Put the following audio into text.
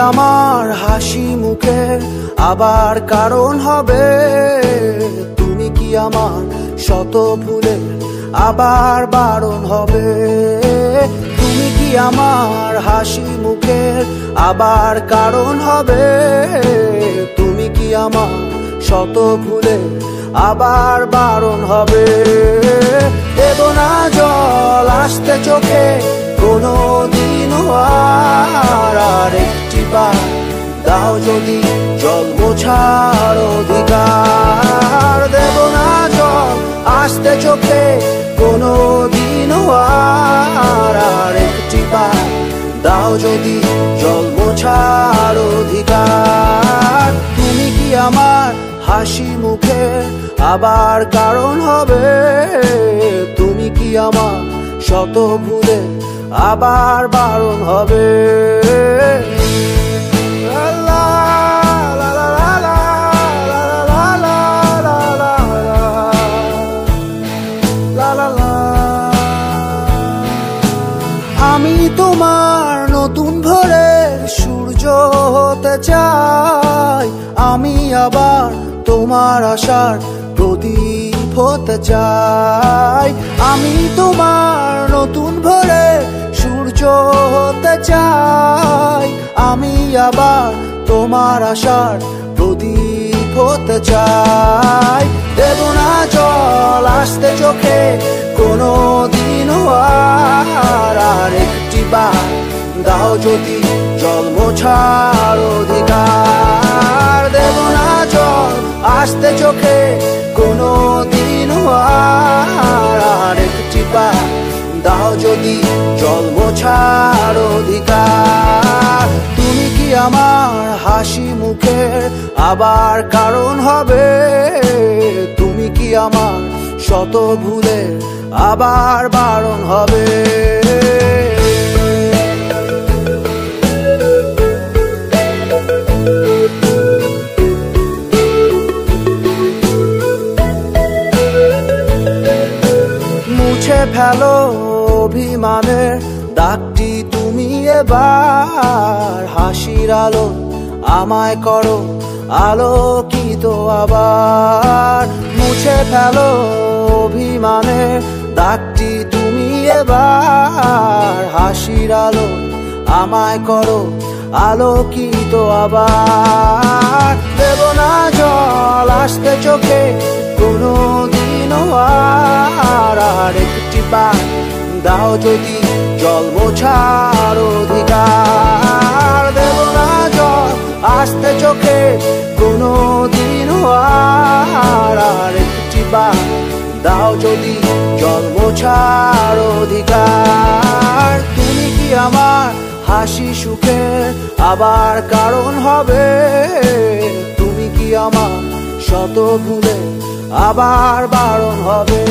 আমার হাসি মুখের আবার কারণ হবে? তুমি কি আমার শত ভুলের আবার বারণ হবে? তুমি কি আমার হাসি মুখের আবার কারণ হবে? তুমি কি আমার শত ভুলের আবার বারণ হবে? দেব না জল আসতে চোখে কোনো দিনও আর একটি বার দাও যদি জল মোছার অধিকার। দেব না জল আসতে চোখে কোনো দিনও আর একটি বার দাও যদি জল মোছার অধিকার। তুমি কি আমার হাসি মুখের আবার কারণ হবে? তুমি কি আমার শত ভুলের আবার বারণ হবে? আমি তোমার নতুন ভোরের সূর্য হতে চাই, আমি আবার তোমার আশার প্রদীপ হতে চাই। আমি তোমার নতুন ভোরের সূর্য হতে চাই, আমি আবার তোমার আশার প্রদীপ হতে চাই। দেব না জল আসতে চোখে কোনো দিনও আর একটি বার দাও যদি জল মোছার অধিকার। দেব না জল আসতে চোখে কোনো দিনও আর একটি বার দাও যদি জল মোছার অধিকার। তুমি কি আমার হাসি মুখের আবার কারণ হবে? তুমি কি আমার শত ভুলের আবার বারণ হবে? মুছে ফেলো অভিমানের দাগটি তুমি এবার, হাসির আলো আমায় করো আলোকিত আবার। মুছে ফেলো অভিমানের দাগটি তুমি এবার, হাসির আলো আমায় করো আলোকিত আবার। দেব না জল আসতে চোখে কোনো দিনও আর একটি বার দাও যদি জল মোছার অধিকার। দেব না জল আসতে চোখে কোনো দিনও আর একটি বার দাও যদি জল মোছার অধিকার। তুমি কি আমার হাসি সুখের আবার কারণ হবে? তুমি কি আমার শত ভুলের আবার বারণ হবে?